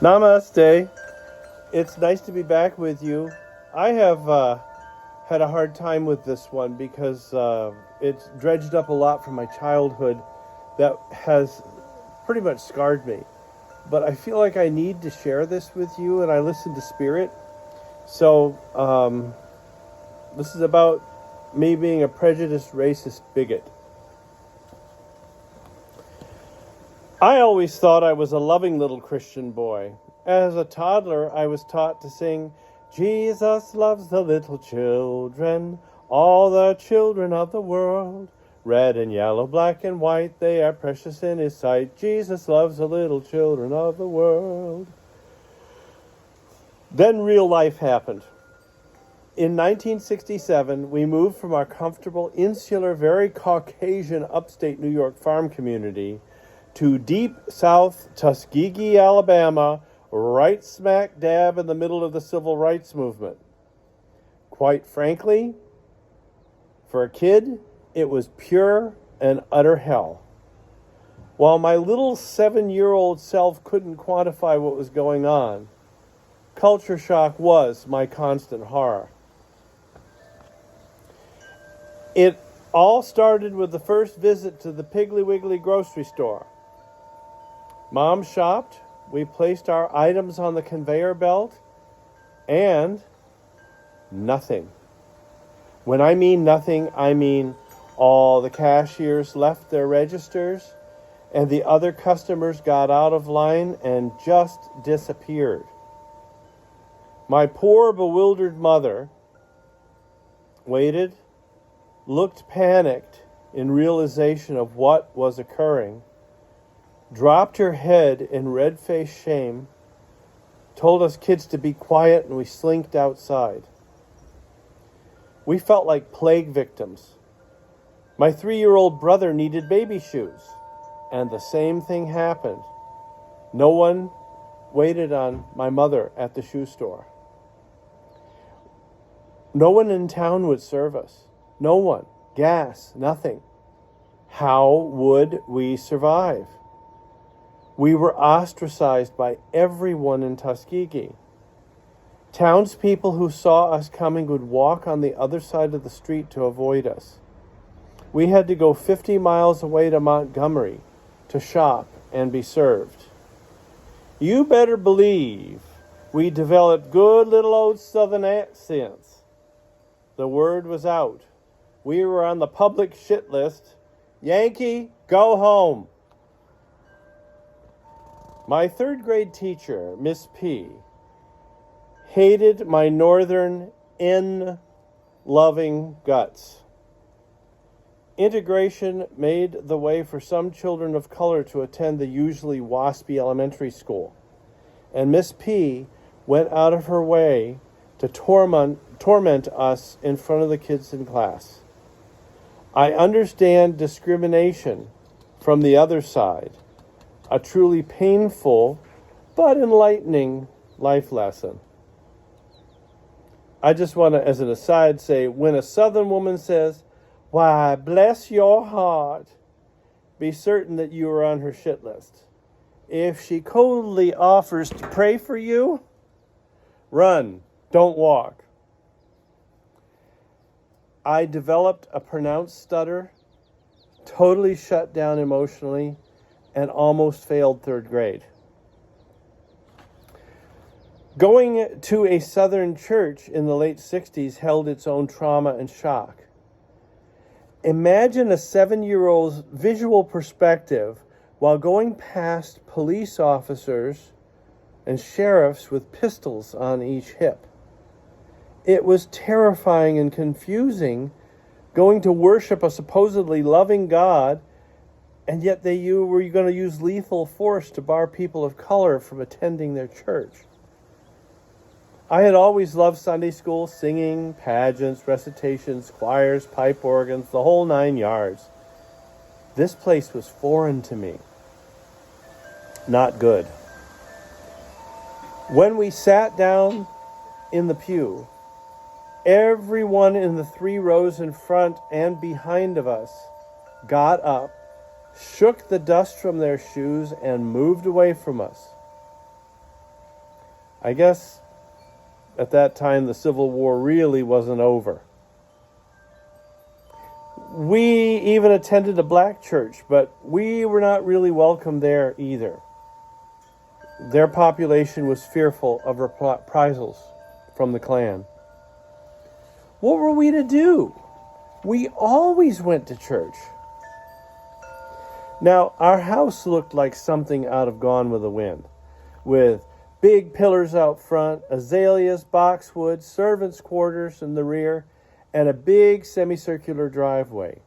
Namaste. It's nice to be back with you. I have had a hard time with this one because it's dredged up a lot from my childhood that has pretty much scarred me. But I feel like I need to share this with you, and I listen to Spirit. So this is about me being a prejudiced, racist bigot. I always thought I was a loving little Christian boy. As a toddler, I was taught to sing, Jesus loves the little children, all the children of the world. Red and yellow, black and white, they are precious in his sight. Jesus loves the little children of the world. Then real life happened. In 1967, we moved from our comfortable, insular, very Caucasian upstate New York farm community to deep South Tuskegee, Alabama, right smack dab in the middle of the civil rights movement. Quite frankly, for a kid, it was pure and utter hell. While my little 7-year-old self couldn't quantify what was going on, culture shock was my constant horror. It all started with the first visit to the Piggly Wiggly grocery store. Mom shopped, we placed our items on the conveyor belt, and nothing. When I mean nothing, I mean all the cashiers left their registers, and the other customers got out of line and just disappeared. My poor, bewildered mother waited, looked panicked in realization of what was occurring, dropped her head in red-faced shame, told us kids to be quiet, and we slinked outside. We felt like plague victims. My 3-year-old brother needed baby shoes, and the same thing happened. No one waited on my mother at the shoe store. No one in town would serve us. No one. Gas. Nothing. How would we survive? We were ostracized by everyone in Tuskegee. Townspeople who saw us coming would walk on the other side of the street to avoid us. We had to go 50 miles away to Montgomery to shop and be served. You better believe we developed good little old Southern accents. The word was out. We were on the public shit list. Yankee, go home. My 3rd grade teacher, Miss P., hated my northern N-loving guts. Integration made the way for some children of color to attend the usually waspy elementary school, and Miss P. went out of her way to torment us in front of the kids in class. I understand discrimination from the other side, a truly painful but enlightening life lesson. I just want to, as an aside, say, when a Southern woman says, "Why, bless your heart," be certain that you are on her shit list. If she coldly offers to pray for you, run, don't walk. I developed a pronounced stutter, totally shut down emotionally, and almost failed 3rd grade. Going to a Southern church in the late 60s held its own trauma and shock. Imagine a 7-year-old's visual perspective while going past police officers and sheriffs with pistols on each hip. It was terrifying and confusing going to worship a supposedly loving God, and yet you were going to use lethal force to bar people of color from attending their church. I had always loved Sunday school, singing, pageants, recitations, choirs, pipe organs, the whole 9 yards. This place was foreign to me. Not good. When we sat down in the pew, everyone in the 3 rows in front and behind of us got up, shook the dust from their shoes, and moved away from us. I guess at that time the Civil War really wasn't over. We even attended a black church, but we were not really welcome there either. Their population was fearful of reprisals from the Klan. What were we to do? We always went to church. Now, our house looked like something out of Gone with the Wind, with big pillars out front, azaleas, boxwood, servants' quarters in the rear, and a big semicircular driveway.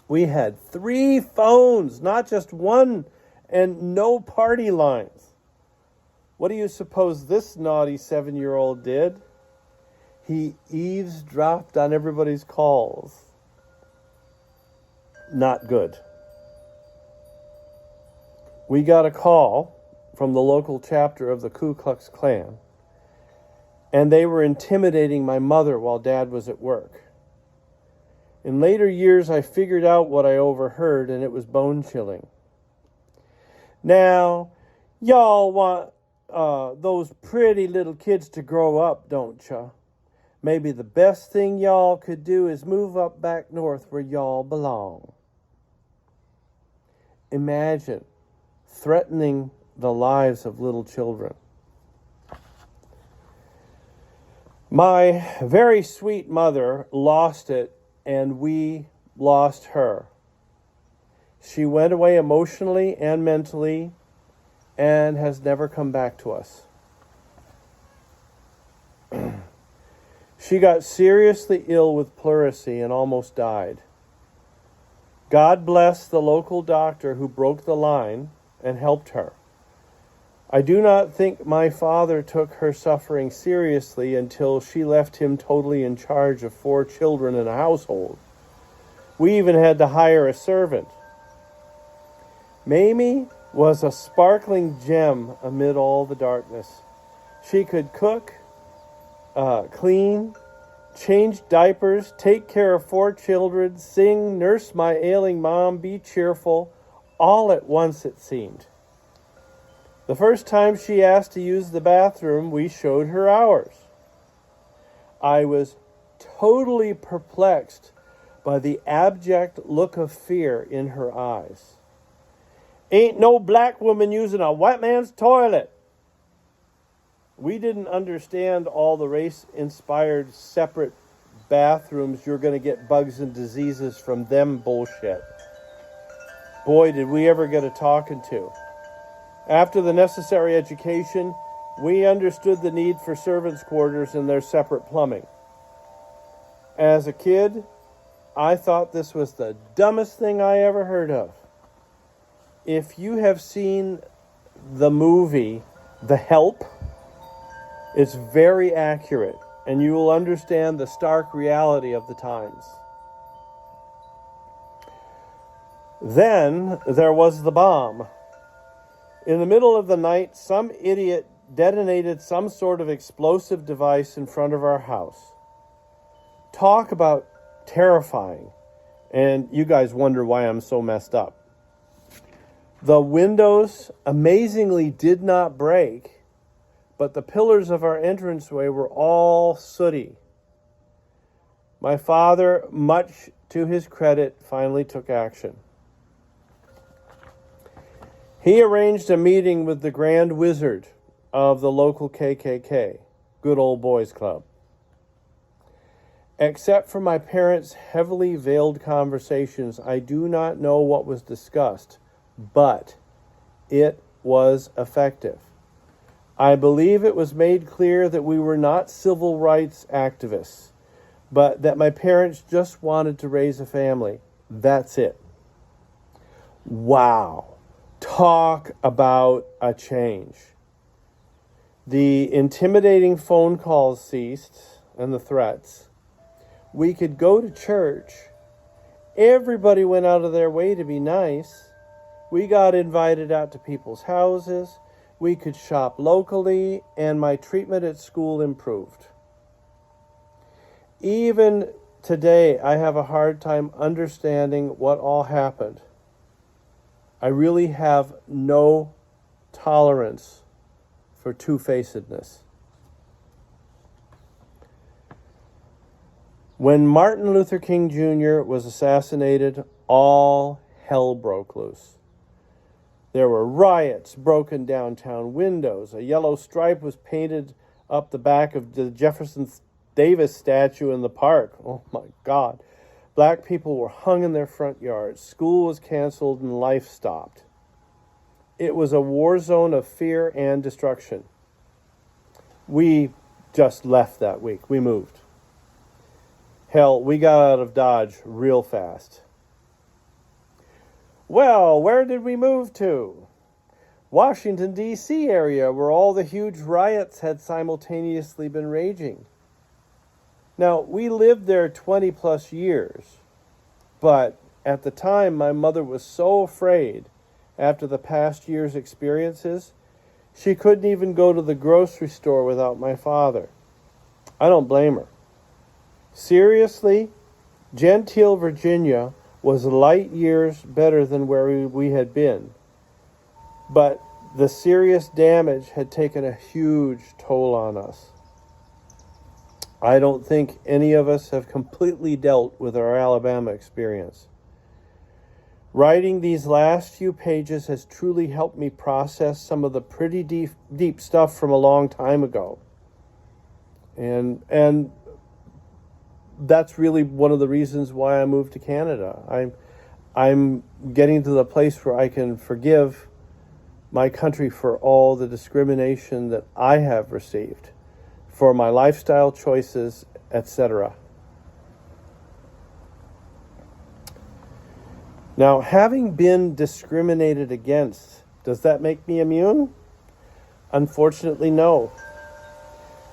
We had 3 phones, not just one, and no party lines. What do you suppose this naughty 7-year-old did? He eavesdropped on everybody's calls. Not good. We got a call from the local chapter of the Ku Klux Klan, and they were intimidating my mother while Dad was at work. In later years, I figured out what I overheard, and it was bone-chilling. Now, y'all want those pretty little kids to grow up, don't ya? Maybe the best thing y'all could do is move up back north where y'all belong. Imagine threatening the lives of little children. My very sweet mother lost it, and we lost her. She went away emotionally and mentally and has never come back to us. She got seriously ill with pleurisy and almost died. God bless the local doctor who broke the line and helped her. I do not think my father took her suffering seriously until she left him totally in charge of 4 children in a household. We even had to hire a servant. Mamie was a sparkling gem amid all the darkness. She could cook, clean, change diapers, take care of 4 children, sing, nurse my ailing mom, be cheerful, all at once it seemed. The first time she asked to use the bathroom, we showed her ours. I was totally perplexed by the abject look of fear in her eyes. Ain't no black woman using a white man's toilet. We didn't understand all the race-inspired separate bathrooms, you're going to get bugs and diseases from them bullshit. Boy, did we ever get a talking to. After the necessary education, we understood the need for servants' quarters and their separate plumbing. As a kid, I thought this was the dumbest thing I ever heard of. If you have seen the movie The Help, it's very accurate, and you will understand the stark reality of the times. Then there was the bomb. In the middle of the night, some idiot detonated some sort of explosive device in front of our house. Talk about terrifying. And you guys wonder why I'm so messed up. The windows amazingly did not break, but the pillars of our entranceway were all sooty. My father, much to his credit, finally took action. He arranged a meeting with the Grand Wizard of the local KKK, Good Old Boys Club. Except for my parents' heavily veiled conversations, I do not know what was discussed, but it was effective. I believe it was made clear that we were not civil rights activists, but that my parents just wanted to raise a family. That's it. Wow. Talk about a change. The intimidating phone calls ceased and the threats. We could go to church. Everybody went out of their way to be nice. We got invited out to people's houses. We could shop locally, and my treatment at school improved. Even today, I have a hard time understanding what all happened. I really have no tolerance for two-facedness. When Martin Luther King Jr. was assassinated, all hell broke loose. There were riots, broken downtown windows. A yellow stripe was painted up the back of the Jefferson Davis statue in the park. Oh my God. Black people were hung in their front yards. School was canceled and life stopped. It was a war zone of fear and destruction. We just left that week. We moved. Hell, we got out of Dodge real fast. Well, where did we move to? Washington, D.C. area, where all the huge riots had simultaneously been raging. Now, we lived there 20 plus years, but at the time my mother was so afraid after the past year's experiences, she couldn't even go to the grocery store without my father. I don't blame her. Seriously, Gentile, Virginia was light years better than where we had been, but the serious damage had taken a huge toll on us. I don't think any of us have completely dealt with our Alabama experience. Writing these last few pages has truly helped me process some of the pretty deep stuff from a long time ago. And that's really one of the reasons why I moved to Canada. I'm getting to the place where I can forgive my country for all the discrimination that I have received, for my lifestyle choices, etc. Now, having been discriminated against, does that make me immune? Unfortunately, no.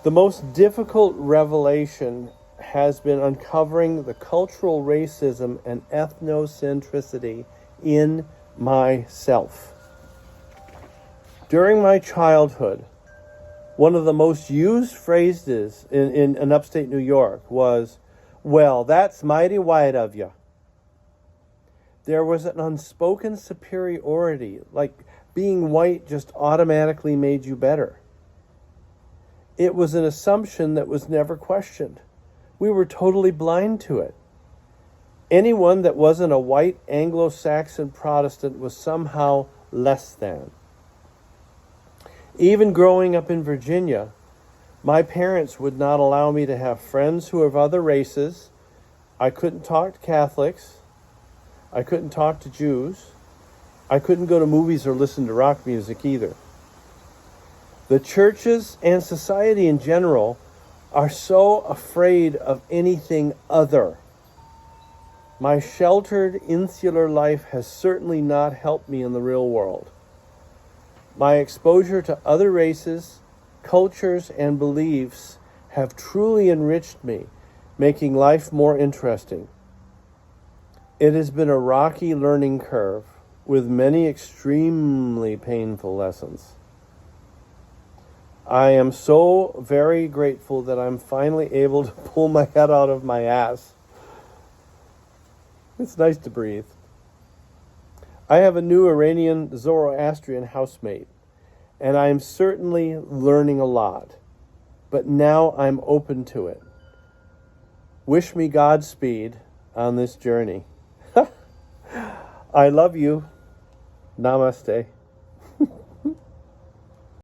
The most difficult revelation has been uncovering the cultural racism and ethnocentricity in myself. During my childhood, one of the most used phrases in upstate New York was, "Well, that's mighty white of you." There was an unspoken superiority, like being white just automatically made you better. It was an assumption that was never questioned. We were totally blind to it. Anyone that wasn't a white Anglo-Saxon Protestant was somehow less than. Even growing up in Virginia, my parents would not allow me to have friends who were of other races. I couldn't talk to Catholics. I couldn't talk to Jews. I couldn't go to movies or listen to rock music either. The churches and society in general are so afraid of anything other. My sheltered, insular life has certainly not helped me in the real world. My exposure to other races, cultures, and beliefs have truly enriched me, making life more interesting. It has been a rocky learning curve with many extremely painful lessons. I am so very grateful that I'm finally able to pull my head out of my ass. It's nice to breathe. I have a new Iranian Zoroastrian housemate, and I am certainly learning a lot, but now I'm open to it. Wish me Godspeed on this journey. I love you. Namaste.